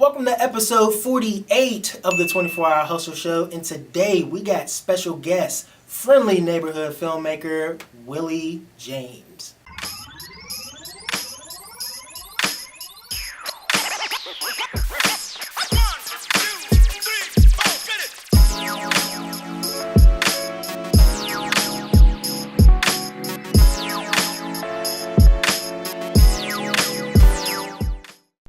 Welcome to episode 48 of the 24-Hour Hustle Show, and today we got special guest, Friendly Neighborhood Filmmaker, Willy James.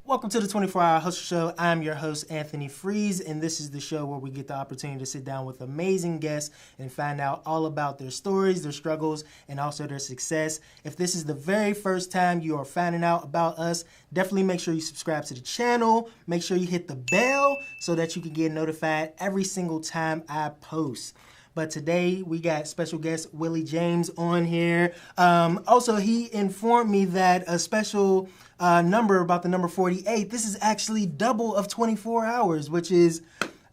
Welcome to the 24-Hour Hustle Show. I'm your host, Anthony Freeze, and this is the show where we get the opportunity to sit down with amazing guests and find out all about their stories, their struggles, and also their success. If this is the very first time you are finding out about us, definitely make sure you subscribe to the channel. Make sure you hit the bell so that you can get notified every single time I post. But today we got special guest Willy James on here. Also, he informed me that a special number about the number 48, this is actually double of 24 hours, which is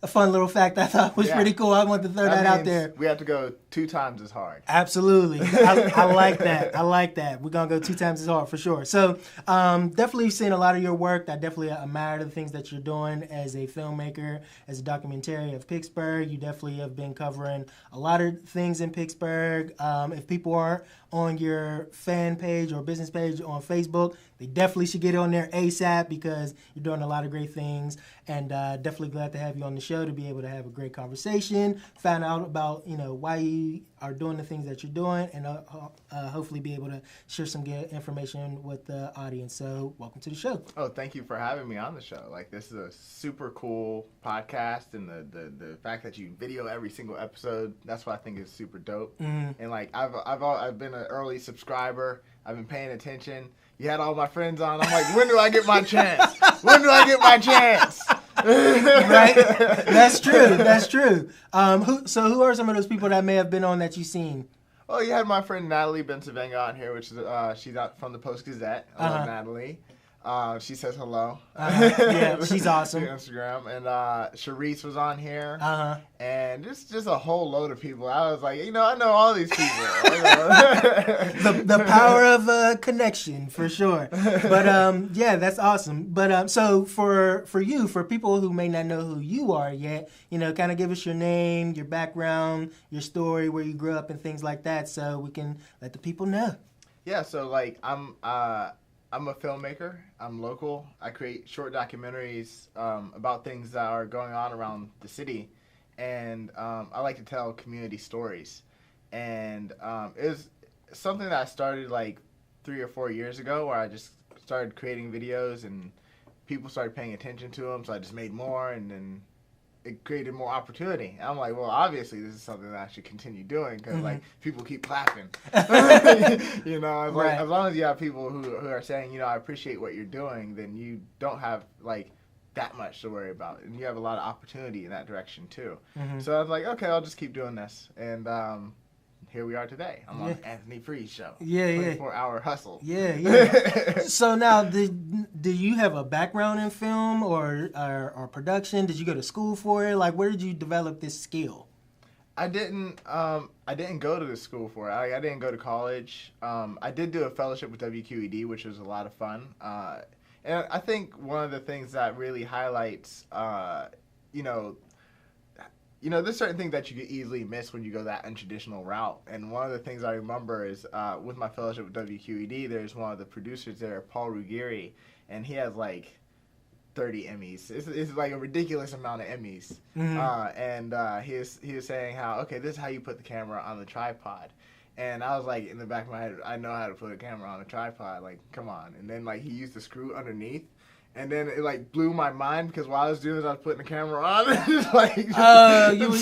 a fun little fact I thought was pretty cool. I wanted to throw that out there. We have to go 2 times as hard. Absolutely. I like that. I like that. We're going to go 2 times as hard for sure. So definitely seen a lot of your work. I definitely admire the things that you're doing as a filmmaker, as a documentary of Pittsburgh. You definitely have been covering a lot of things in Pittsburgh. If people aren't on your fan page or business page on Facebook, they definitely should get on there ASAP because you're doing a lot of great things, and definitely glad to have you on the show to be able to have a great conversation, find out about why you are doing the things that you're doing, and hopefully be able to share some good information with the audience. So welcome to the show. Oh, thank you for having me on the show. Like, this is a super cool podcast, and the fact that you video every single episode, that's what I think is super dope. Mm-hmm. And like I've been an early subscriber. I've been paying attention. You had all my friends on. I'm like, when do I get my chance? When do I get my chance? Right? That's true. That's true. Who are some of those people that may have been on that you've seen? Oh, you had my friend Natalie Bensavenga on here, which is she's out from the Post Gazette. I love Natalie. She says hello. Yeah, she's awesome. Instagram. And Sharice was on here. And just a whole load of people. I was like, I know all these people. the power of connection, for sure. But yeah, that's awesome. But so for you, for people who may not know who you are yet, kind of give us your name, your background, your story, where you grew up, and things like that, so we can let the people know. Yeah. So like I'm a filmmaker. I'm local. I create short documentaries about things that are going on around the city, and I like to tell community stories. And it was something that I started like 3 or 4 years ago, where I just started creating videos, and people started paying attention to them, so I just made more, and then it created more opportunity. And I'm like, well, obviously this is something that I should continue doing, because like people keep clapping. Like, as long as you have people who are saying, I appreciate what you're doing, then you don't have like that much to worry about, and you have a lot of opportunity in that direction too. So I was like, okay, I'll just keep doing this, and here we are today. I'm on Anthony Freeze show. 24-hour hustle. Yeah. So now, do you have a background in film or production? Did you go to school for it? Like, where did you develop this skill? I didn't go to the school for it. I didn't go to college. I did do a fellowship with WQED, which was a lot of fun. And I think one of the things that really highlights, there's certain things that you could easily miss when you go that untraditional route. And one of the things I remember is with my fellowship with WQED, there's one of the producers there, Paul Ruggieri, and he has like 30 Emmys. It's like a ridiculous amount of Emmys. He was saying how, okay, this is how you put the camera on the tripod. And I was like, in the back of my head, I know how to put a camera on a tripod. Like, come on. And then like he used the screw underneath. And then it like blew my mind, because while I was doing this, I was putting the camera on. You was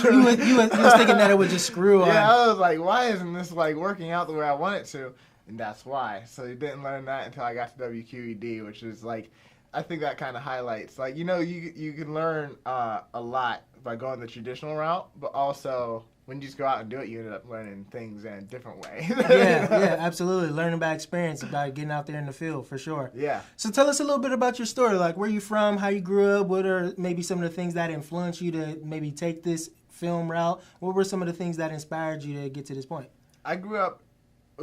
thinking that it would just screw on. Yeah, I was like, why isn't this like working out the way I want it to? And that's why. So you didn't learn that until I got to WQED, which is like, I think that kind of highlights, like, you can learn a lot by going the traditional route, but also when you just go out and do it, you end up learning things in a different way. Yeah, absolutely. Learning by experience, about getting out there in the field, for sure. Yeah. So tell us a little bit about your story, like where you from, how you grew up, what are maybe some of the things that influenced you to maybe take this film route? What were some of the things that inspired you to get to this point? I grew up,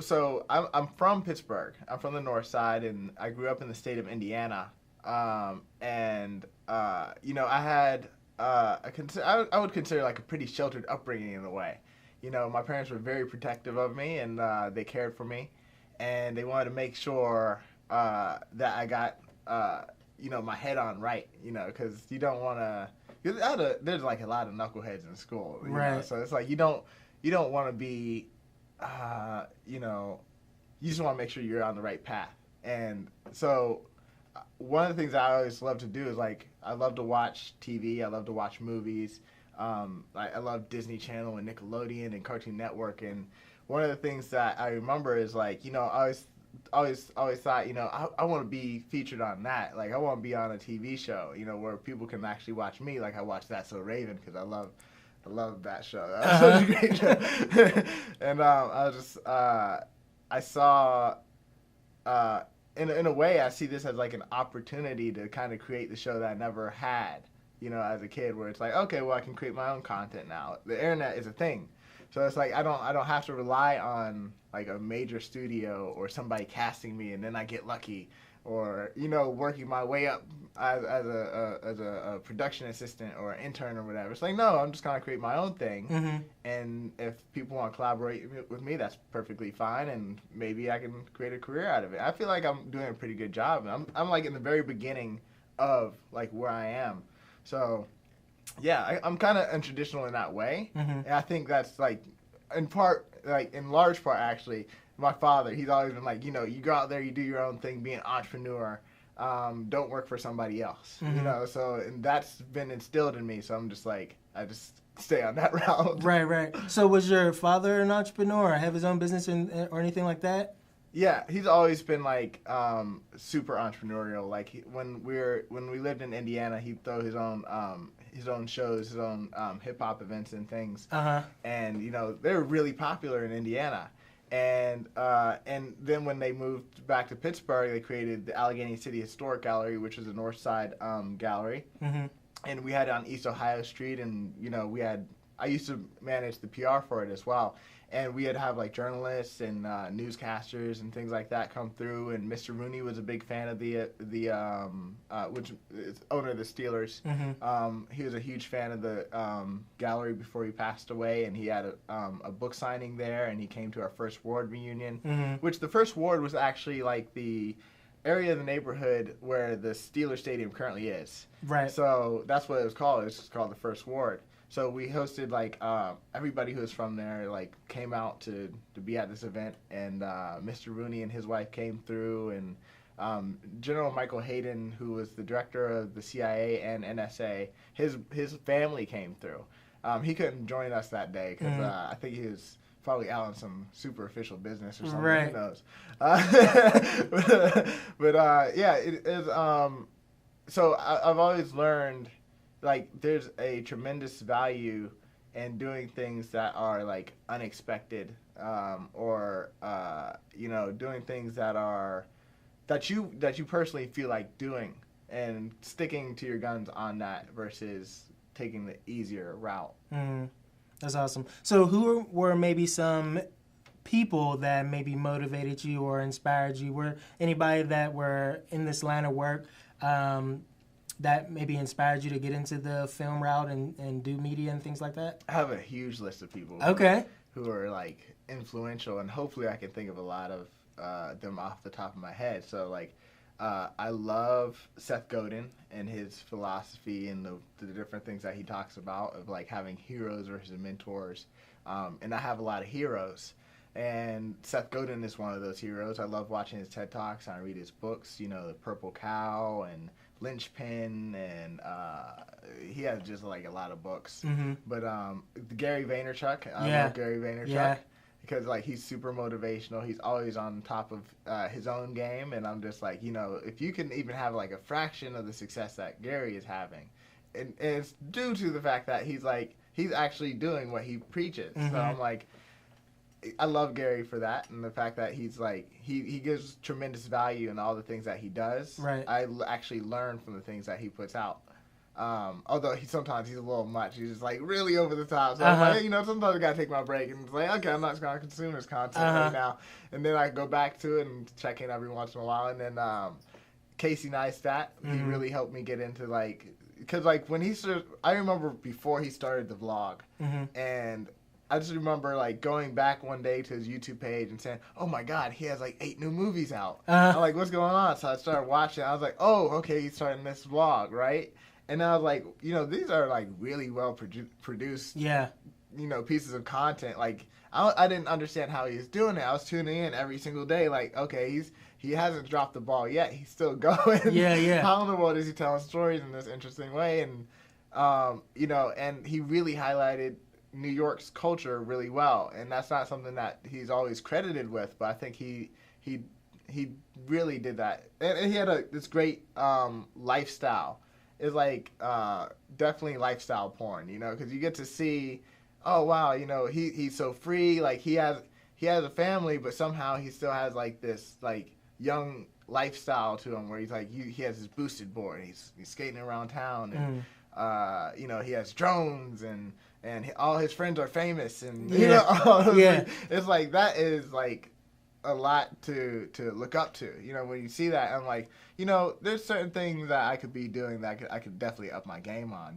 so I'm from Pittsburgh. I'm from the north side, and I grew up in the state of Indiana. And I had I would consider like a pretty sheltered upbringing in a way. My parents were very protective of me, and they cared for me, and they wanted to make sure that I got my head on right. Because you don't want to. There's like a lot of knuckleheads in school, right? So it's like you don't want to be, you just want to make sure you're on the right path. And so one of the things I always love to do is like I love to watch TV. I love to watch movies. I love Disney Channel and Nickelodeon and Cartoon Network. And one of the things that I remember is like I always thought I want to be featured on that. Like I want to be on a TV show where people can actually watch me. Like I watched That's So Raven because I love that show. That was such a great show. And I saw. In a way, I see this as like an opportunity to kind of create the show that I never had, as a kid, where it's like, okay, well, I can create my own content now. The internet is a thing, so it's like I don't have to rely on like a major studio or somebody casting me and then I get lucky, or working my way up as a production assistant or an intern or whatever. It's like, no, I'm just gonna create my own thing, and if people want to collaborate with me, that's perfectly fine, and maybe I can create a career out of it. I feel like I'm doing a pretty good job. I'm like in the very beginning of like where I am, so yeah, I'm kind of untraditional in that way, and I think that's like in large part actually. My father, he's always been like, you go out there, you do your own thing, be an entrepreneur, don't work for somebody else, so, and that's been instilled in me, so I'm just like, I just stay on that route. Right. So was your father an entrepreneur or have his own business or anything like that? Yeah, he's always been like super entrepreneurial. Like when we lived in Indiana, he'd throw his own shows, his own hip hop events and things, and they were really popular in Indiana. And then when they moved back to Pittsburgh, they created the Allegheny City Historic Gallery, which is a North Side gallery. And we had it on East Ohio Street, and I used to manage the PR for it as well. And we had to have like journalists and newscasters and things like that come through. And Mr. Rooney was a big fan of the which is owner of the Steelers. He was a huge fan of the gallery before he passed away, and he had a book signing there. And he came to our first ward reunion, which the first ward was actually like the area of the neighborhood where the Steelers Stadium currently is. Right. So that's what it was called. It was just called the first ward. So we hosted like everybody who was from there like came out to be at this event, and Mr. Rooney and his wife came through, and General Michael Hayden, who was the director of the CIA and NSA, his family came through. He couldn't join us that day because I think he was probably out on some super official business or something. Right. Who knows? But yeah, it is. So I've always learned. Like, there's a tremendous value in doing things that are, like, unexpected, or, doing things that you personally feel like doing, and sticking to your guns on that versus taking the easier route. That's awesome. So who were maybe some people that maybe motivated you or inspired you? Were anybody that were in this line of work that maybe inspired you to get into the film route and do media and things like that? I have a huge list of people who are like influential, and hopefully I can think of a lot of them off the top of my head. So like I love Seth Godin and his philosophy and the different things that he talks about of like having heroes versus mentors. And I have a lot of heroes. And Seth Godin is one of those heroes. I love watching his TED Talks. I read his books, The Purple Cow and Lynchpin, and he has just like a lot of books. But Gary Vaynerchuk, I love Gary Vaynerchuk because like he's super motivational. He's always on top of his own game, and I'm just like, if you can even have like a fraction of the success that Gary is having, and it's due to the fact that he's actually doing what he preaches. So I'm like, I love Gary for that, and the fact that he's like he gives tremendous value in all the things that he does. Right. I actually learn from the things that he puts out. Although sometimes he's a little much. He's just like really over the top. So I'm like, sometimes I gotta take my break and it's like, okay, I'm not just gonna consume this content right now. And then I go back to it and check in every once in a while. And then Casey Neistat, he really helped me get into like because like when he started, I remember before he started the vlog, and I just remember like going back one day to his YouTube page and saying, "Oh my God, he has like 8 new movies out." I'm like, "What's going on?" So I started watching. I was like, "Oh, okay, he's starting this vlog, right?" And I was like, these are like really well produced, pieces of content. Like I didn't understand how he was doing it. I was tuning in every single day, like, okay, he hasn't dropped the ball yet. He's still going. Yeah. How in the world is he telling stories in this interesting way? And and he really highlighted New York's culture really well, and that's not something that he's always credited with, but I think he really did that, and he had this great lifestyle. It's like definitely lifestyle porn, because you get to see, oh wow, he's so free, like he has a family, but somehow he still has like this like young lifestyle to him, where he's like he has his boosted board, he's skating around town, and he has drones, and all his friends are famous, and it's like that is like a lot to look up to, when you see that. I'm like, there's certain things that I could be doing that I could definitely up my game on,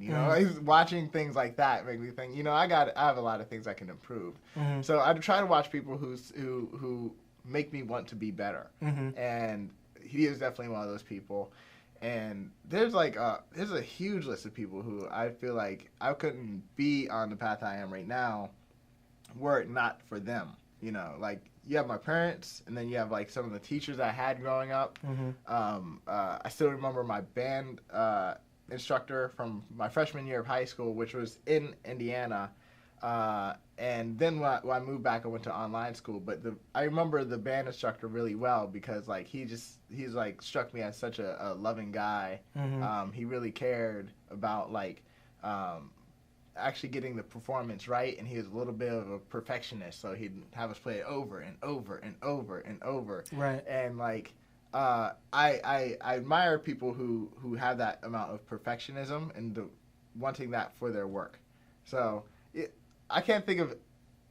watching things like that make me think, I have a lot of things I can improve. So I try to watch people who make me want to be better, and he is definitely one of those people. And there's a huge list of people who I feel like I couldn't be on the path I am right now were it not for them. Like you have my parents, and then you have like some of the teachers I had growing up. I still remember my band instructor from my freshman year of high school, which was in Indiana. And then when I moved back, I went to online school. But I remember the band instructor really well, because like he's like struck me as such a loving guy. He really cared about like actually getting the performance right, and he was a little bit of a perfectionist, so he'd have us play it over and over and over and over. Right. And like I admire people who have that amount of perfectionism and wanting that for their work. So I can't think of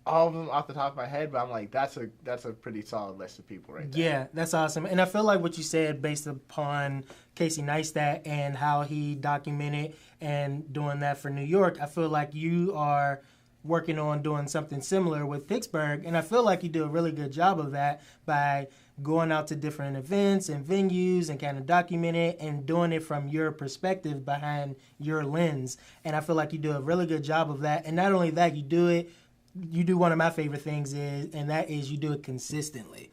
all of them off the top of my head, but I'm like, that's a pretty solid list of people right there. Yeah, that's awesome. And I feel like what you said, based upon Casey Neistat and how he documented and doing that for New York, I feel like you are working on doing something similar with Vicksburg, and I feel like you do a really good job of that by going out to different events and venues and kind of document it and doing it from your perspective behind your lens. And I feel like you do a really good job of that. And not only that, you do one of my favorite things and that is you do it consistently.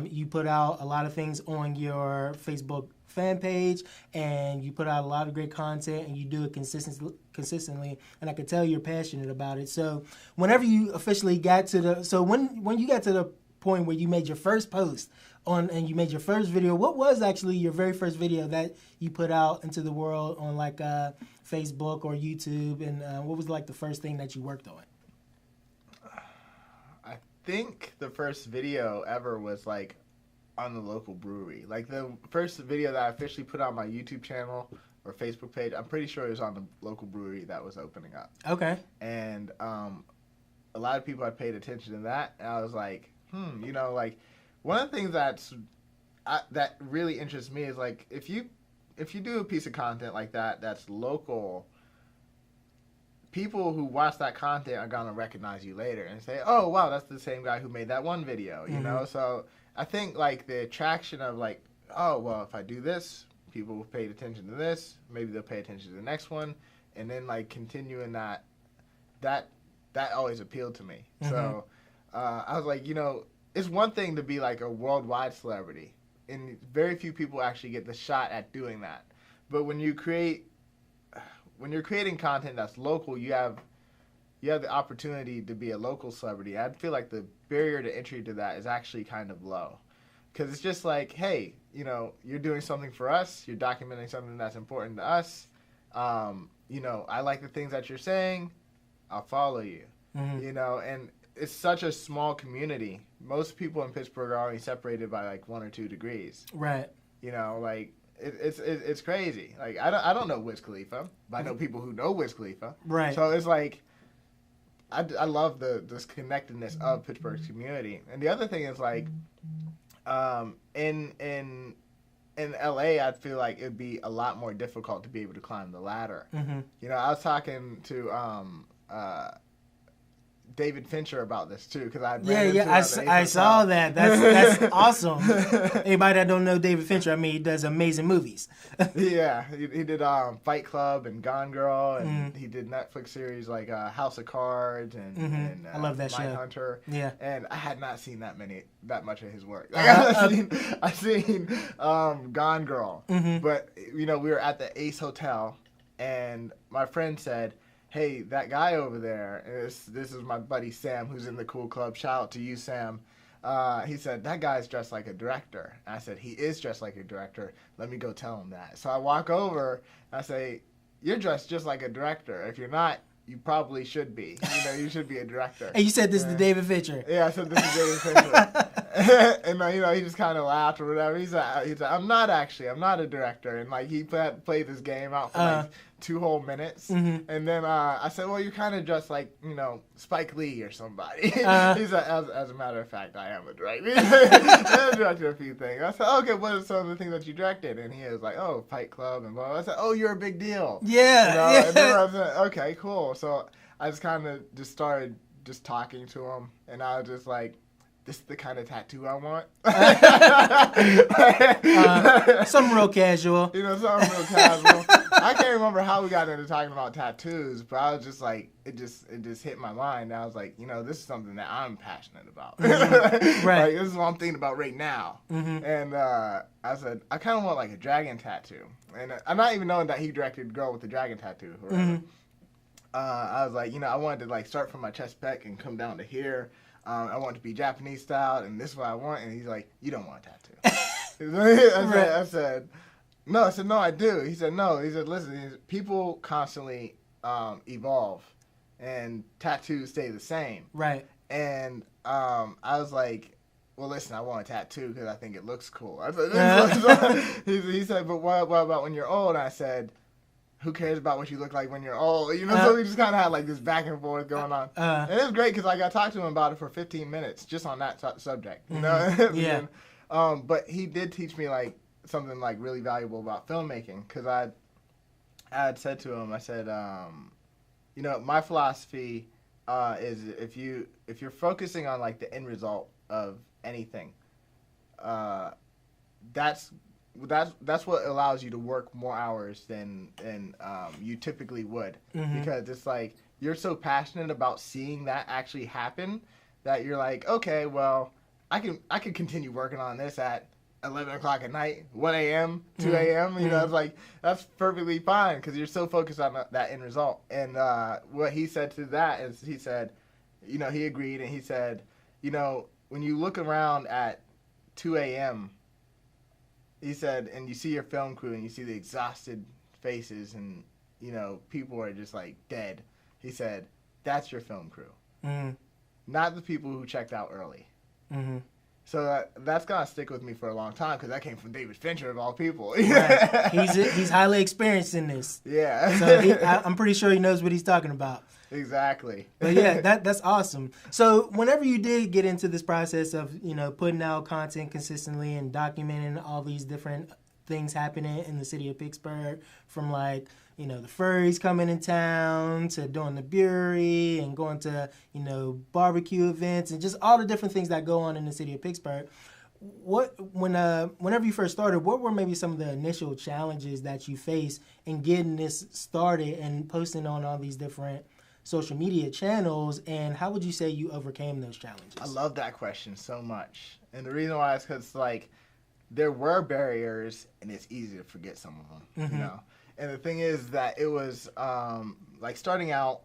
You put out a lot of things on your Facebook fan page, and you put out a lot of great content, and you do it consistently, and I can tell you're passionate about it. So whenever you officially got to when you got to the point where you made your first post and you made your first video, what was actually your very first video that you put out into the world on like Facebook or YouTube, and what was like the first thing that you worked on? I think the first video ever was like on the local brewery. Like the first video that I officially put on my YouTube channel or Facebook page, I'm pretty sure it was on the local brewery that was opening up. Okay. And a lot of people had paid attention to that, and I was like, like one of the things that really interests me is like if you do a piece of content like that's local, people who watch that content are gonna recognize you later and say, oh wow, that's the same guy who made that one video, you know? So I think like the attraction of like, oh well, if I do this, people paid attention to this, maybe they'll pay attention to the next one, and then like continuing that always appealed to me. So I was like, it's one thing to be like a worldwide celebrity, and very few people actually get the shot at doing that. But when you're creating content that's local, you have the opportunity to be a local celebrity. I feel like the barrier to entry to that is actually kind of low, because it's just like, hey, you're doing something for us, you're documenting something that's important to us. I like the things that you're saying, I'll follow you. And it's such a small community. Most people in Pittsburgh are only separated by like 1 or 2 degrees. Right. Like it's crazy. Like I don't know Wiz Khalifa, but I know people who know Wiz Khalifa. Right. So it's like I love this connectedness of Pittsburgh's community. And the other thing is like in in LA, I'd feel like it'd be a lot more difficult to be able to climb the ladder. You know, I was talking to David Fincher about this too, because I saw that. That's awesome. Anybody that don't know David Fincher, I mean, he does amazing movies. Yeah, he did Fight Club and Gone Girl, and he did Netflix series like House of Cards and I love that show. Mindhunter. Yeah, and I had not seen that much of his work. Like, I've seen Gone Girl, but you know, we were at the Ace Hotel, and my friend said, hey, that guy over there, this is my buddy Sam, who's in the Cool Club. Shout out to you, Sam. He said, that guy's dressed like a director. And I said, he is dressed like a director. Let me go tell him that. So I walk over, and I say, you're dressed just like a director. If you're not, you probably should be. You know, you should be a director. And you said this is David Fincher. Yeah, I said this is David Fincher. And you know, he just kind of laughed or whatever. He said, I'm not a director. And like he played this game out for like 2 whole minutes. And then I said, well, you're kind of just like, you know, Spike Lee or somebody. He said, as a matter of fact, I am a director. I directed a few things. I said, okay, what are some of the things that you directed? And he was like, oh, Fight Club and blah, blah. I said, oh, you're a big deal. Yeah. You know? Yeah. And then I said, okay, cool. So I just kind of just started just talking to him. And I was just like, this is the kind of tattoo I want. Something real casual. You know, something real casual. I can't remember how we got into talking about tattoos, but I was just like, it just hit my mind. I was like, you know, this is something that I'm passionate about. Right. Like, this is what I'm thinking about right now. And I said, I kind of want like a dragon tattoo. And I'm not even knowing that he directed Girl with the Dragon Tattoo. I was like, you know, I wanted to like start from my chest pec and come down to here. I want it to be Japanese style, and this is what I want. And he's like, you don't want a tattoo. I said, no. I said, no, I do. He said, no. He said, listen, people constantly evolve, and tattoos stay the same. Right. And I was like, well, listen, I want a tattoo because I think it looks cool. I said, he said, but what about when you're old? And I said, who cares about what you look like when you're old? You know, so we just kind of had like this back and forth going on. And it was great because like, I talked to him about it for 15 minutes just on that subject, you know? Yeah. But he did teach me like something like really valuable about filmmaking because I had said to him, I said, you know, my philosophy is if you're focusing on like the end result of anything, that's what allows you to work more hours than you typically would, because it's like you're so passionate about seeing that actually happen that you're like, okay, well, I can continue working on this at 11 o'clock at night, 1 a.m., 2 a.m. You know, it's like that's perfectly fine because you're so focused on that end result. And what he said to that is he said, you know, he agreed and he said, you know, when you look around at 2 a.m., he said, and you see your film crew and you see the exhausted faces and, you know, people are just like dead. He said, that's your film crew. Not the people who checked out early. So that's going to stick with me for a long time because that came from David Fincher of all people. Right. He's highly experienced in this. Yeah. So I'm pretty sure he knows what he's talking about. Exactly. But yeah, that's awesome. So whenever you did get into this process of, you know, putting out content consistently and documenting all these different things happening in the city of Pittsburgh, from like, you know, the furries coming in town to doing the brewery and going to, you know, barbecue events and just all the different things that go on in the city of Pittsburgh. Whenever you first started, what were maybe some of the initial challenges that you faced in getting this started and posting on all these different social media channels, and how would you say you overcame those challenges? I love that question so much. And the reason why is because, like, there were barriers, and it's easy to forget some of them, you know? And the thing is that it was, like, starting out,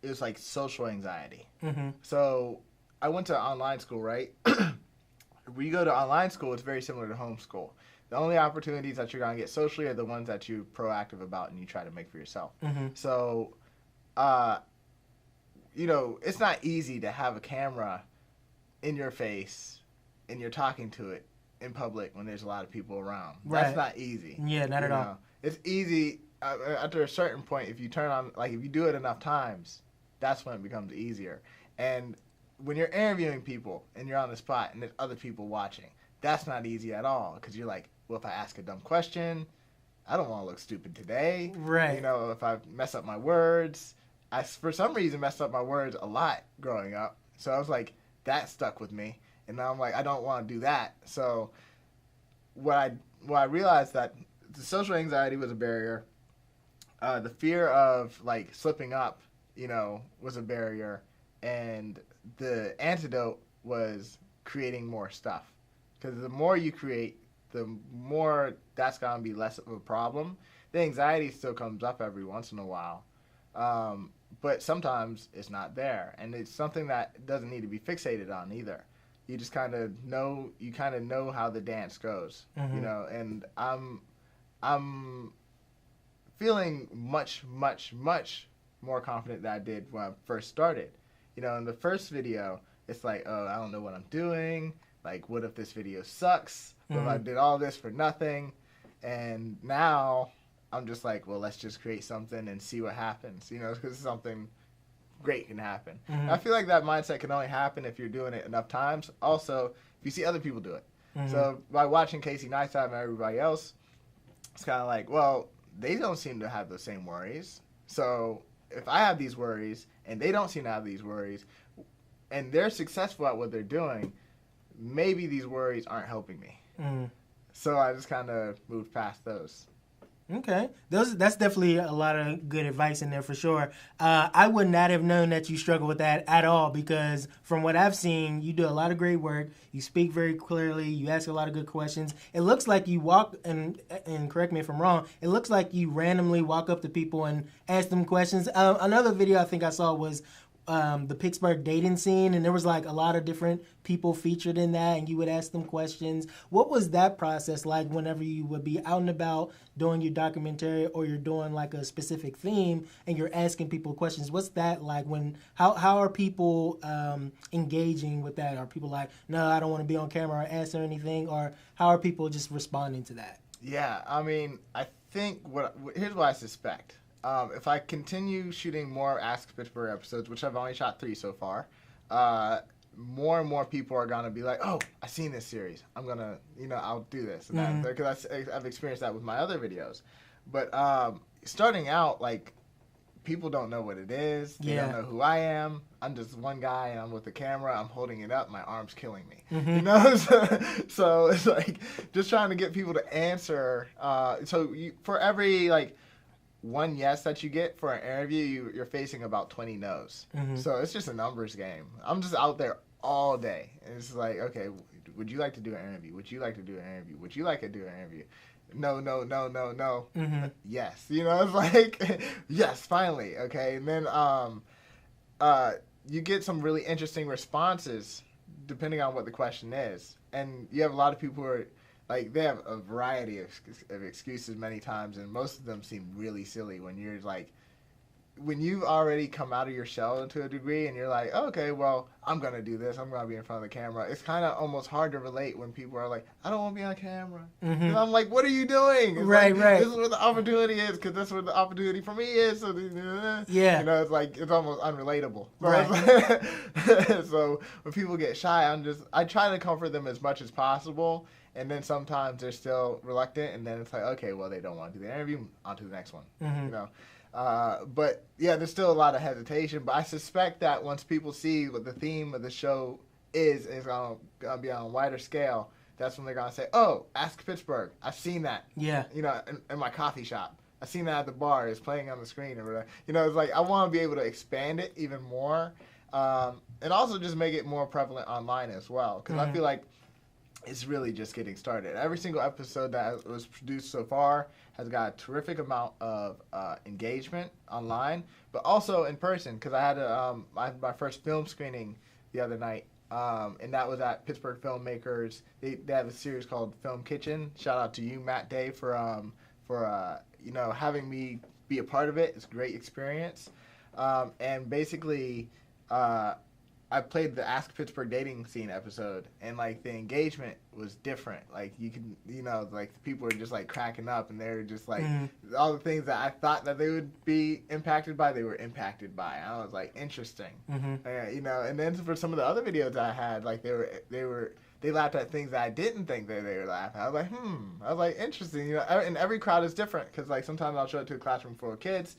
it was, like, social anxiety. So I went to online school, right? When you go to online school, it's very similar to homeschool. The only opportunities that you're going to get socially are the ones that you're proactive about and you try to make for yourself. So, you know, it's not easy to have a camera in your face and you're talking to it in public when there's a lot of people around. Right. That's not easy. Yeah, not at all. It's easy after a certain point if you turn on, like if you do it enough times, that's when it becomes easier. And when you're interviewing people and you're on the spot and there's other people watching, that's not easy at all because you're like, well, if I ask a dumb question, I don't want to look stupid today. Right. You know, if I mess up my words, I for some reason messed up my words a lot growing up. So I was like, that stuck with me. And now I'm like, I don't want to do that. So what I realized that the social anxiety was a barrier. The fear of like slipping up, you know, was a barrier. And the antidote was creating more stuff. Because the more you create, the more that's going to be less of a problem. The anxiety still comes up every once in a while. But sometimes it's not there. And it's something that doesn't need to be fixated on either. You just kind of know, how the dance goes, you know, and I'm feeling much, much, much more confident than I did when I first started. You know, in the first video, it's like, oh, I don't know what I'm doing. Like, what if this video sucks? What if I did all this for nothing? And now I'm just like, well, let's just create something and see what happens, you know, because something great can happen. I feel like that mindset can only happen if you're doing it enough times. Also, if you see other people do it. So by watching Casey Neistat and everybody else, it's kind of like, well, they don't seem to have the same worries. So if I have these worries and they don't seem to have these worries and they're successful at what they're doing, maybe these worries aren't helping me. So I just kind of moved past those. Okay. That's definitely a lot of good advice in there for sure. I would not have known that you struggle with that at all because from what I've seen, you do a lot of great work. You speak very clearly. You ask a lot of good questions. It looks like you walk, and correct me if I'm wrong, it looks like you randomly walk up to people and ask them questions. Another video I think I saw was the Pittsburgh dating scene, and there was like a lot of different people featured in that, and you would ask them questions. What was that process like whenever you would be out and about doing your documentary or you're doing like a specific theme and you're asking people questions? What's that like? How are people engaging with that? Are people like, no, I don't want to be on camera or answer anything? Or how are people just responding to that? Yeah, I mean, I think here's what I suspect. If I continue shooting more Ask Pittsburgh episodes, which I've only shot 3 so far, more and more people are going to be like, oh, I've seen this series. I'm going to, I'll do this. And that, because I've experienced that with my other videos. But starting out, like, people don't know what it is. They don't know who I am. I'm just one guy, and I'm with the camera. I'm holding it up. My arm's killing me. So it's like just trying to get people to answer. For every, like, one yes that you get for an interview, you're facing about 20 no's. So it's just a numbers game. I'm just out there all day. And it's like, okay, would you like to do an interview? Would you like to do an interview? Would you like to do an interview? No. Yes. It's like, yes, finally. Okay. And then you get some really interesting responses depending on what the question is. And you have a lot of people who are, like, they have a variety of excuses many times, and most of them seem really silly when you're like, when you've already come out of your shell to a degree and you're like, oh, okay, well, I'm going to do this. I'm going to be in front of the camera. It's kind of almost hard to relate when people are like, I don't want to be on camera. And I'm like, what are you doing? It's right. This is where the opportunity is because that's where the opportunity for me is. So, it's like, it's almost unrelatable. Right. So when people get shy, I try to comfort them as much as possible. And then sometimes they're still reluctant, and then it's like, okay, well, they don't want to do the interview, on to the next one, But, yeah, there's still a lot of hesitation. But I suspect that once people see what the theme of the show is going to be on a wider scale, that's when they're going to say, oh, Ask Pittsburgh. I've seen that. Yeah. In my coffee shop. I've seen that at the bar. It's playing on the screen or whatever. It's like I want to be able to expand it even more and also just make it more prevalent online as well. Because I feel like it's really just getting started. Every single episode that was produced so far has got a terrific amount of engagement online, but also in person. Because I had my first film screening the other night, and that was at Pittsburgh Filmmakers. They have a series called Film Kitchen. Shout out to you, Matt Day, for having me be a part of it. It's a great experience, and basically. I played the Ask Pittsburgh dating scene episode, and like the engagement was different. Like you can, like the people were just like cracking up, and they were just like all the things that I thought that they would be impacted by, they were impacted by. And I was like, interesting, and then for some of the other videos that I had, like they were they laughed at things that I didn't think that they would laugh at. I was like, I was like, interesting. You know, and every crowd is different because like sometimes I'll show it to a classroom full of kids,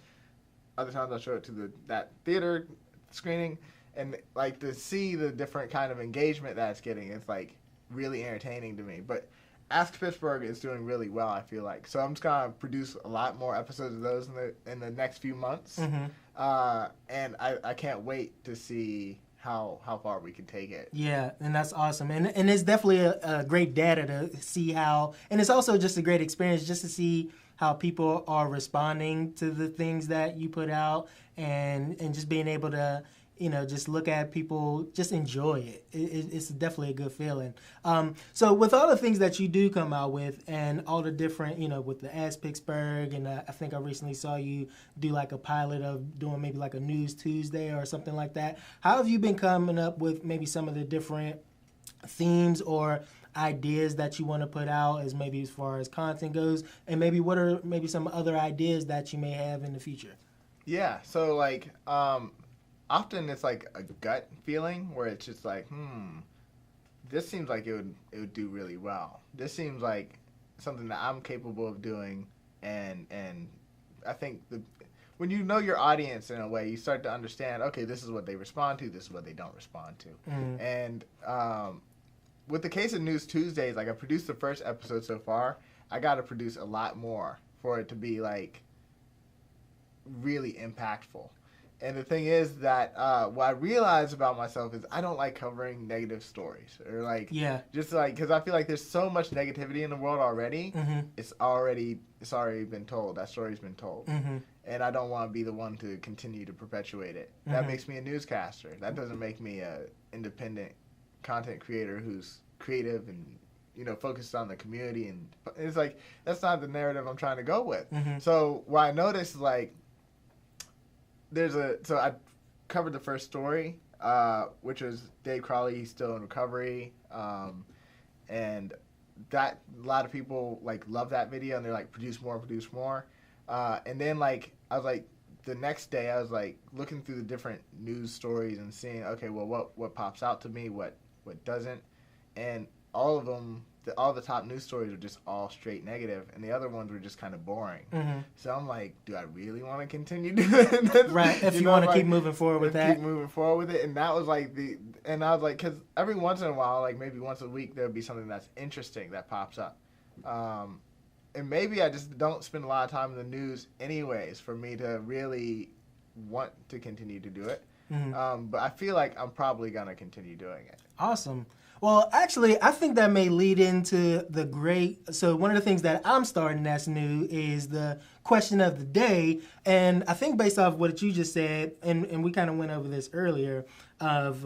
other times I'll show it to that theater screening, and like to see the different kind of engagement that it's getting, it's like really entertaining to me. But Ask Pittsburgh is doing really well, I feel like. So I'm just gonna produce a lot more episodes of those in the next few months, and I can't wait to see how far we can take it. Yeah, and that's awesome, and it's definitely a great data to see how, and it's also just a great experience just to see how people are responding to the things that you put out, and just being able to, you know, just look at people, just enjoy it. It's definitely a good feeling. So with all the things that you do come out with and all the different, you know, with the Ask Pittsburgh, and I think I recently saw you do like a pilot of doing maybe like a News Tuesday or something like that. How have you been coming up with maybe some of the different themes or ideas that you want to put out as maybe as far as content goes? And maybe what are maybe some other ideas that you may have in the future? Yeah, so like, often it's like a gut feeling where it's just like, this seems like it would do really well. This seems like something that I'm capable of doing, and I think when you know your audience in a way, you start to understand, okay, this is what they respond to, this is what they don't respond to. And with the case of News Tuesdays, like I produced the first episode so far, I got to produce a lot more for it to be like really impactful. And the thing is that what I realize about myself is I don't like covering negative stories, or like, just like, because I feel like there's so much negativity in the world already. It's already been told. That story's been told, and I don't want to be the one to continue to perpetuate it. That makes me a newscaster. That doesn't make me a independent content creator who's creative and, you know, focused on the community. And it's like, that's not the narrative I'm trying to go with. So what I noticed, like, so I covered the first story, which was Dave Crawley. He's still in recovery, and that a lot of people like love that video, and they're like, produce more. And then like I was like, the next day I was like looking through the different news stories and seeing, okay, well, what pops out to me, what doesn't, and all of them. All the top news stories are just all straight negative, and the other ones were just kind of boring. So I'm like, do I really want to continue doing this? Right, if you want to keep moving forward with that. Keep moving forward with it, and that was like and I was like, because every once in a while, like maybe once a week, there'll be something that's interesting that pops up. And maybe I just don't spend a lot of time in the news anyways for me to really want to continue to do it. But I feel like I'm probably going to continue doing it. Awesome. Well, actually, I think that may lead into so one of the things that I'm starting that's new is the question of the day. And I think based off what you just said, and we kind of went over this earlier, of,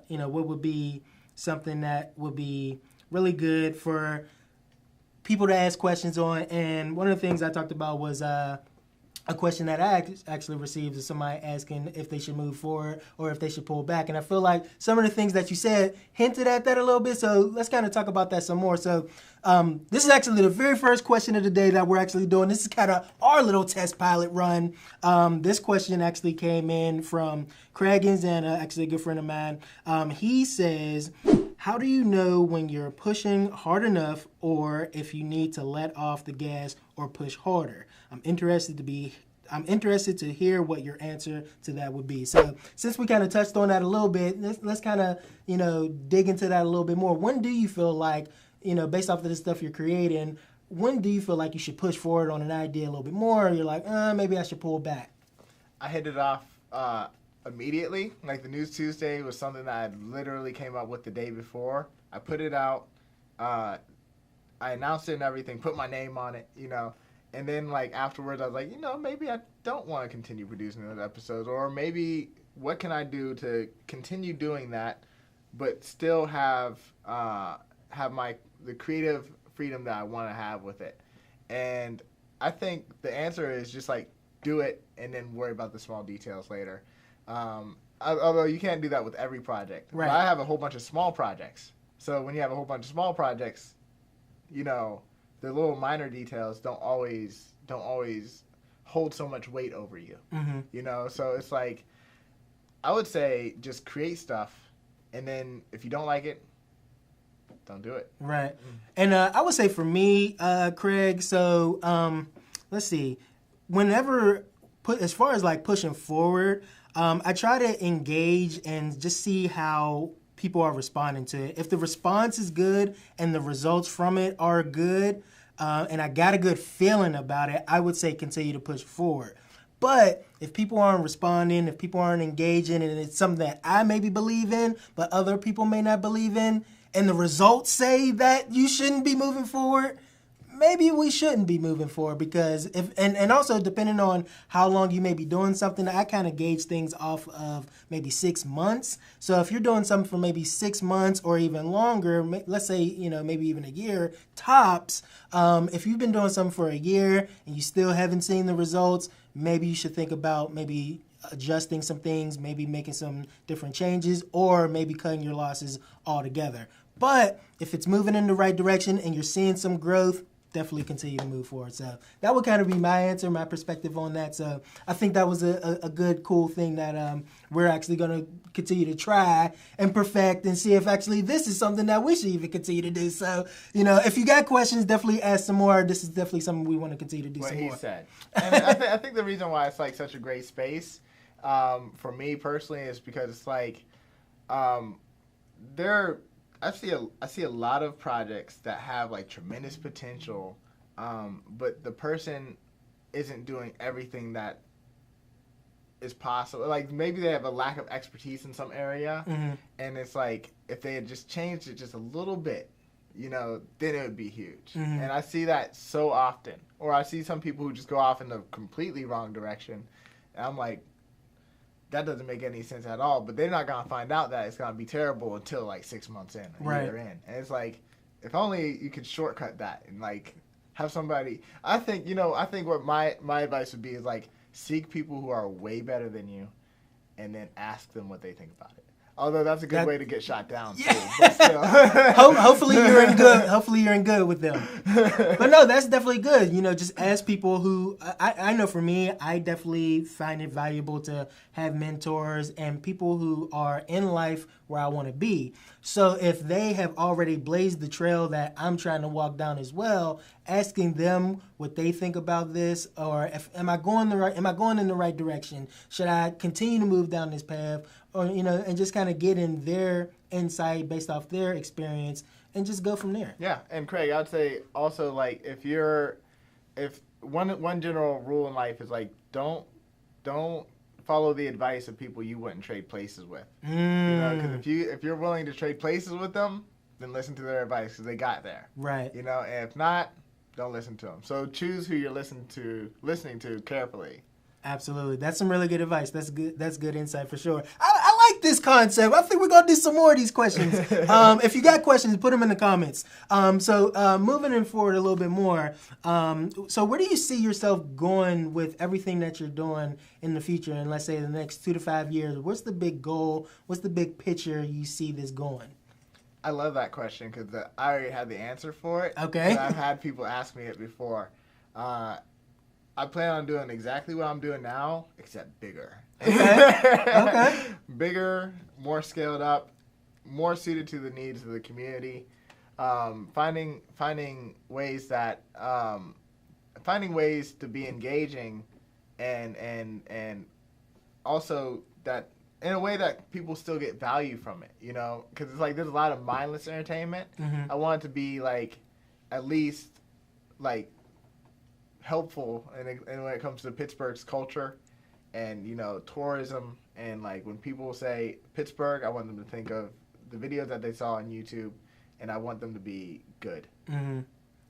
you know, what would be something that would be really good for people to ask questions on. And one of the things I talked about was a question that I actually received is somebody asking if they should move forward or if they should pull back. And I feel like some of the things that you said hinted at that a little bit. So let's kind of talk about that some more. So this is actually the very first question of the day that we're actually doing. This is kind of our little test pilot run. This question actually came in from Craig Inzana, actually a good friend of mine. He says, how do you know when you're pushing hard enough or if you need to let off the gas or push harder? I'm interested to hear what your answer to that would be. So since we kind of touched on that a little bit, let's kind of, you know, dig into that a little bit more. When do you feel like, you know, based off of the stuff you're creating, when do you feel like you should push forward on an idea a little bit more? Or you're like, maybe I should pull back? I hit it off immediately. Like the News Tuesday was something that I literally came up with the day before. I put it out. I announced it and everything, put my name on it, you know. And then, like, afterwards, I was like, you know, maybe I don't want to continue producing those episodes. Or maybe what can I do to continue doing that, but still have the creative freedom that I want to have with it. And I think the answer is just, like, do it and then worry about the small details later. Although you can't do that with every project. Right. But I have a whole bunch of small projects. So when you have a whole bunch of small projects, you know, the little minor details don't always hold so much weight over you, you know? So it's like, I would say just create stuff, and then if you don't like it, don't do it. Right. And I would say for me, Craig, so let's see. Whenever, as far as like pushing forward, I try to engage and just see how people are responding to it. If the response is good and the results from it are good, and I got a good feeling about it, I would say continue to push forward. But if people aren't responding, if people aren't engaging, and it's something that I maybe believe in, but other people may not believe in, and the results say that you shouldn't be moving forward, maybe we shouldn't be moving forward, because and also depending on how long you may be doing something, I kind of gauge things off of maybe 6 months. So if you're doing something for maybe 6 months or even longer, let's say, maybe even a year tops, if you've been doing something for a year and you still haven't seen the results, maybe you should think about maybe adjusting some things, maybe making some different changes, or maybe cutting your losses altogether. But if it's moving in the right direction and you're seeing some growth, definitely continue to move forward. So that would kind of be my answer, my perspective on that. So I think that was a good, cool thing that we're actually going to continue to try and perfect and see if actually this is something that we should even continue to do. So, if you got questions, definitely ask some more. This is definitely something we want to continue to do some more. What he said. And I think the reason why it's like such a great space for me personally is because it's like I see a lot of projects that have like tremendous potential, but the person isn't doing everything that is possible. Like maybe they have a lack of expertise in some area, and it's like if they had just changed it just a little bit, then it would be huge. And I see that so often. Or I see some people who just go off in the completely wrong direction, and I'm like, that doesn't make any sense at all. But they're not going to find out that it's going to be terrible until like 6 months in, a year in. And it's like, if only you could shortcut that and like have somebody. I think what my advice would be is like seek people who are way better than you and then ask them what they think about it. Although that's a good way to get shot down too. But still. Hopefully you're in good. Hopefully you're in good with them. But no, that's definitely good. Just ask people who I know. For me, I definitely find it valuable to have mentors and people who are in life where I want to be. So if they have already blazed the trail that I'm trying to walk down as well, asking them what they think about this, or am I going in the right direction? Should I continue to move down this path? Or, and just kind of get in their insight based off their experience and just go from there. Yeah, and Craig, I'd say also like if one general rule in life is like don't follow the advice of people you wouldn't trade places with. Because if you're willing to trade places with them, then listen to their advice because they got there. Right. And if not, don't listen to them. So choose who you're listening to carefully. Absolutely. That's some really good advice. That's good insight for sure. I like this concept. I think we're going to do some more of these questions. If you got questions, put them in the comments. So moving in forward a little bit more. So where do you see yourself going with everything that you're doing in the future? And let's say the next 2 to 5 years, what's the big goal? What's the big picture you see this going? I love that question because I already had the answer for it. Okay. I've had people ask me it before. I plan on doing exactly what I'm doing now, except bigger. Okay. Bigger, more scaled up, more suited to the needs of the community. Finding ways to be engaging, and also that in a way that people still get value from it. Because it's like there's a lot of mindless entertainment. I want it to be like at least like helpful and when it comes to Pittsburgh's culture and tourism, and like when people say Pittsburgh, I want them to think of the videos that they saw on YouTube, and I want them to be good.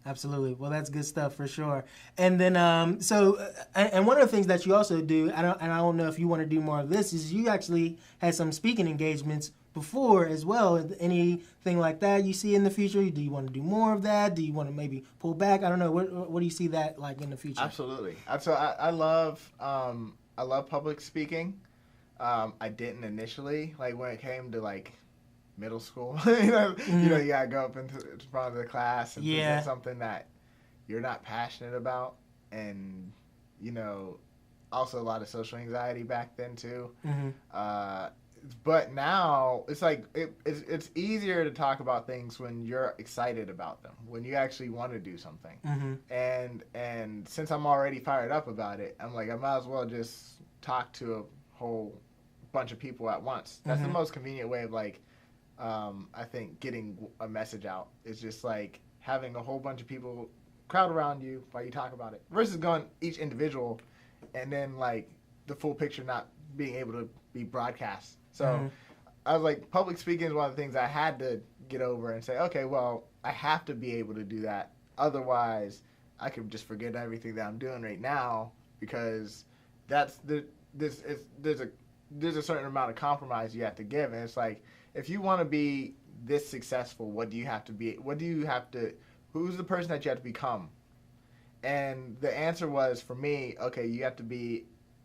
Absolutely. Well, that's good stuff for sure. And then and one of the things that you also do, I don't know if you want to do more of this, is you actually had some speaking engagements before as well. Anything like that you see in the future? Do you want to do more of that? Do you want to maybe pull back? I don't know. What do you see that like in the future? Absolutely. So I love public speaking. I didn't initially, like when it came to like middle school. You gotta go up into front of the class and present something that you're not passionate about, and also a lot of social anxiety back then too. but now it's like it's easier to talk about things when you're excited about them, when you actually want to do something. And since I'm already fired up about it, I'm like, I might as well just talk to a whole bunch of people at once. That's the most convenient way of like, I think getting a message out is just like having a whole bunch of people crowd around you while you talk about it, versus going each individual and then like the full picture not being able to be broadcast. So I was like, public speaking is one of the things I had to get over and say, okay, well, I have to be able to do that. Otherwise, I could just forget everything that I'm doing right now, because there's a certain amount of compromise you have to give. And it's like, if you want to be this successful, what do you have to be? Who's the person that you have to become? And the answer was, for me, okay, you have to be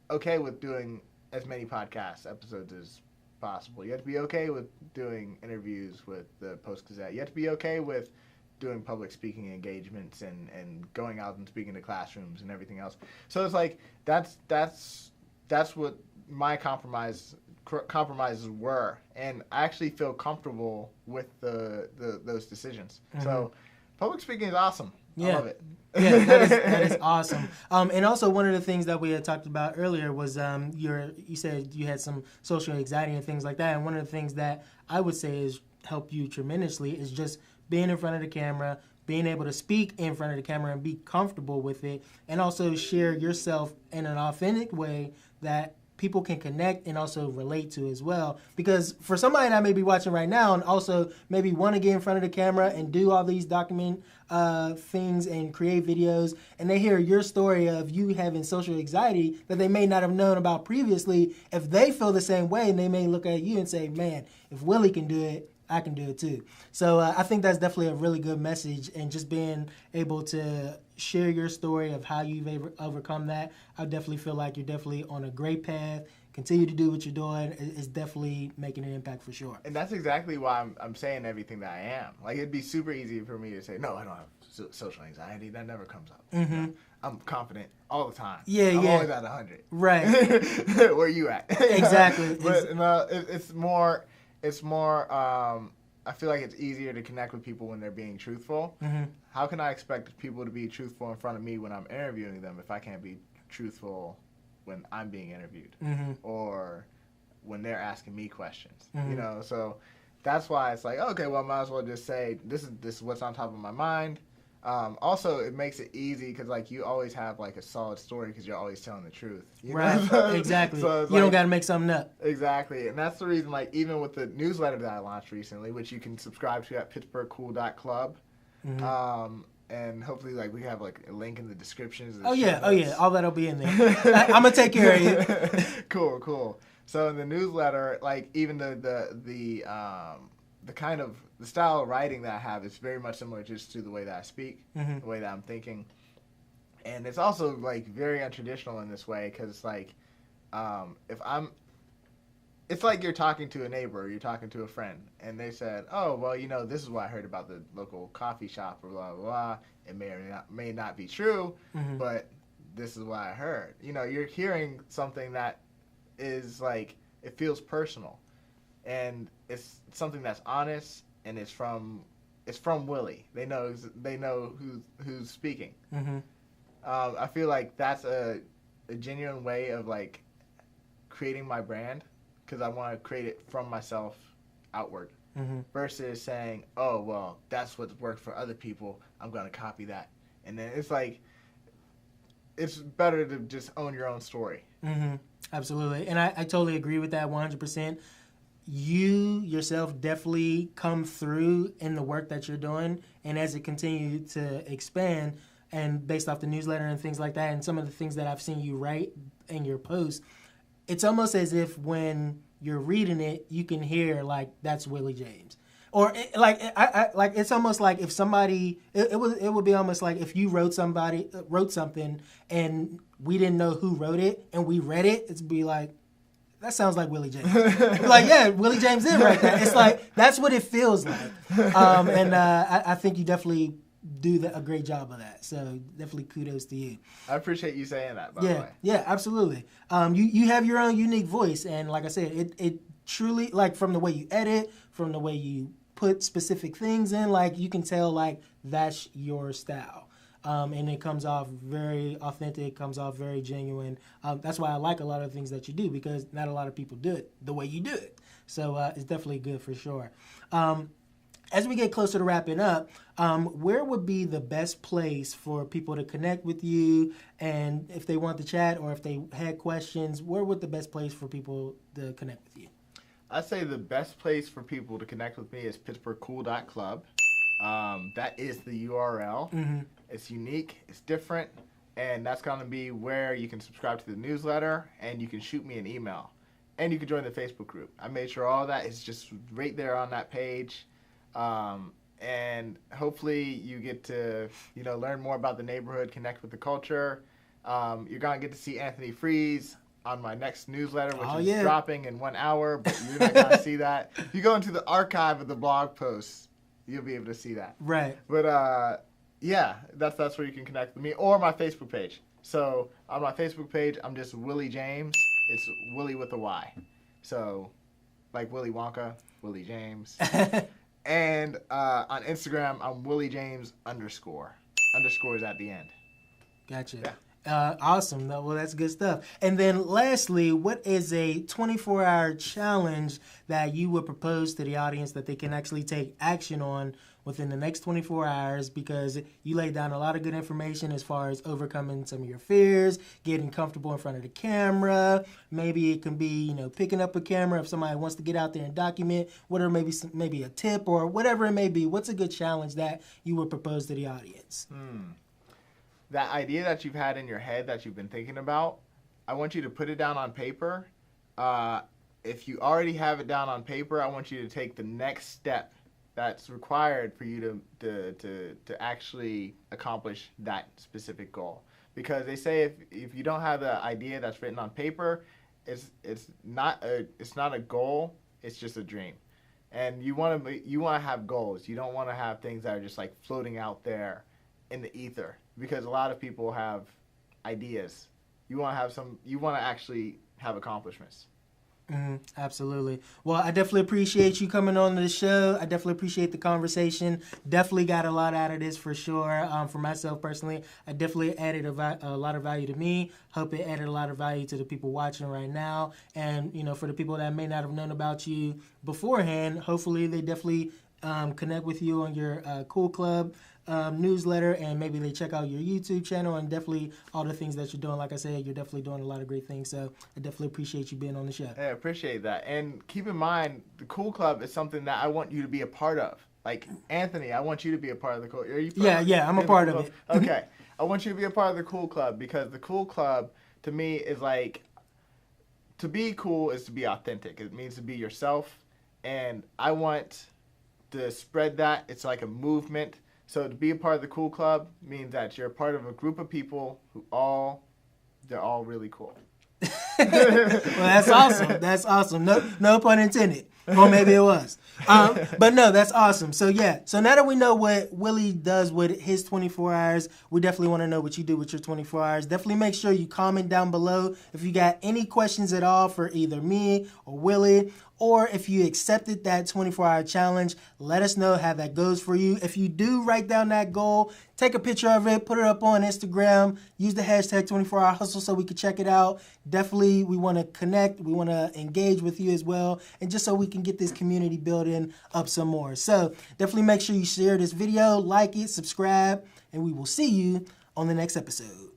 okay with doing as many podcast episodes as possible. You have to be okay with doing interviews with the Post-Gazette. You have to be okay with doing public speaking engagements and going out and speaking to classrooms and everything else. So it's like, that's what my compromises were, and I actually feel comfortable with those decisions. So public speaking is awesome. Yeah. I love it. Yeah, that is awesome. And also, one of the things that we had talked about earlier was you said you had some social anxiety and things like that. And one of the things that I would say is help you tremendously is just being in front of the camera, being able to speak in front of the camera and be comfortable with it, and also share yourself in an authentic way that people can connect and also relate to as well. Because for somebody that may be watching right now and also maybe want to get in front of the camera and do all these document things and create videos, and they hear your story of you having social anxiety that they may not have known about previously, if they feel the same way, and they may look at you and say, man, if Willy can do it, I can do it too. So I think that's definitely a really good message, and just being able to share your story of how you've overcome that, I definitely feel like you're definitely on a great path. Continue to do what you're doing. It's definitely making an impact for sure. And that's exactly why I'm saying everything that I am. Like, it'd be super easy for me to say, no, I don't have social anxiety. That never comes up. I'm confident all the time. I'm always at 100. Right. Where you at? Exactly. But it's more. I feel like it's easier to connect with people when they're being truthful. How can I expect people to be truthful in front of me when I'm interviewing them if I can't be truthful when I'm being interviewed or when they're asking me questions? You know, so that's why it's like, okay, well, I might as well just say this is what's on top of my mind. Also, it makes it easy because, like, you always have, like, a solid story because you're always telling the truth. Right, exactly. So you don't got to make something up. Exactly, and that's the reason, like, even with the newsletter that I launched recently, which you can subscribe to at pittsburghcool.club, and hopefully, like, we have, like, a link in the descriptions. Oh, yeah, all that'll be in there. I'm going to take care of you. Cool. So in the newsletter, like, even the kind of the style of writing that I have is very much similar just to the way that I speak, the way that I'm thinking. And it's also, like, very untraditional in this way because, like, it's like you're talking to a neighbor or you're talking to a friend, and they said, oh, well, you know, this is what I heard about the local coffee shop or blah, blah, blah. It may not be true, but this is what I heard. You know, you're hearing something that is, like, it feels personal. And it's something that's honest, and it's from Willy. They know who's speaking. I feel like that's a genuine way of, like, creating my brand, because I want to create it from myself outward, versus saying, oh, well, that's what's worked for other people, I'm going to copy that. And then it's like, it's better to just own your own story. Absolutely. And I totally agree with that 100%. You yourself definitely come through in the work that you're doing, and as it continues to expand, and based off the newsletter and things like that, and some of the things that I've seen you write in your posts, it's almost as if when you're reading it, you can hear, like, that's Willy James. Or it's almost like if somebody, it would be almost like if you wrote something and we didn't know who wrote it and we read it, it'd be like, that sounds like Willy James. Like, yeah, Willy James did write that. It's like, that's what it feels like. I think you definitely do a great job of that. So definitely kudos to you. I appreciate you saying that, by the way. Yeah, absolutely. You have your own unique voice, and like I said, it truly, like from the way you edit, from the way you put specific things in, like you can tell like that's your style. And it comes off very authentic, comes off very genuine. That's why I like a lot of things that you do, because not a lot of people do it the way you do it. So it's definitely good for sure. As we get closer to wrapping up, where would be the best place for people to connect with you? And if they want to chat or if they had questions, where would the best place for people to connect with you? I'd say the best place for people to connect with me is pittsburghcool.club. That is the URL. Mm-hmm. It's unique, it's different, and that's going to be where you can subscribe to the newsletter, and you can shoot me an email, and you can join the Facebook group. I made sure all that is just right there on that page, and hopefully you get to learn more about the neighborhood, connect with the culture. You're going to get to see Anthony Freeze on my next newsletter, which is dropping in 1 hour, but you're not going to see that. If you go into the archive of the blog posts, you'll be able to see that. Right. But yeah, that's where you can connect with me, or my Facebook page. So on my Facebook page, I'm just Willy James. It's Willy with a Y. So like Willy Wonka, Willy James. And on Instagram, I'm Willy James _. Underscore is at the end. Gotcha. Yeah. Awesome. Well, that's good stuff. And then lastly, what is a 24-hour challenge that you would propose to the audience that they can actually take action on within the next 24 hours? Because you laid down a lot of good information as far as overcoming some of your fears, getting comfortable in front of the camera. Maybe it can be, picking up a camera if somebody wants to get out there and document, whatever, maybe a tip or whatever it may be. What's a good challenge that you would propose to the audience? That idea that you've had in your head that you've been thinking about, I want you to put it down on paper. If you already have it down on paper, I want you to take the next step that's required for you to actually accomplish that specific goal. Because they say if you don't have the idea that's written on paper, it's not a goal, it's just a dream. And you want to have goals. You don't want to have things that are just like floating out there in the ether, because a lot of people have ideas. You want to actually have accomplishments. Absolutely. Well, I definitely appreciate you coming on to the show. I definitely appreciate the conversation. Definitely got a lot out of this for sure. For myself personally, I definitely added a lot of value to me. Hope it added a lot of value to the people watching right now. And, for the people that may not have known about you beforehand, hopefully they definitely connect with you on your Cool Club newsletter, and maybe they check out your YouTube channel, and definitely all the things that you're doing. Like I said, you're definitely doing a lot of great things, so I definitely appreciate you being on the show. Yeah, I appreciate that. And keep in mind, the Cool Club is something that I want you to be a part of. Like, Anthony, I want you to be a part of the Cool Club. Are you Yeah, I'm a part of it. Okay. I want you to be a part of the Cool Club, because the Cool Club, to me, is like, to be cool is to be authentic. It means to be yourself, and I want to spread that. It's like a movement. So to be a part of the Cool Club means that you're a part of a group of people who they're all really cool. Well, that's awesome. That's awesome. No pun intended. Or maybe it was. But no, that's awesome. So yeah. So now that we know what Willy does with his 24 hours, we definitely want to know what you do with your 24 hours. Definitely make sure you comment down below if you got any questions at all for either me or Willy. Or if you accepted that 24-hour challenge, let us know how that goes for you. If you do write down that goal, take a picture of it, put it up on Instagram, use the hashtag 24HourHustle so we can check it out. Definitely, we want to connect, we want to engage with you as well, and just so we can get this community building up some more. So definitely make sure you share this video, like it, subscribe, and we will see you on the next episode.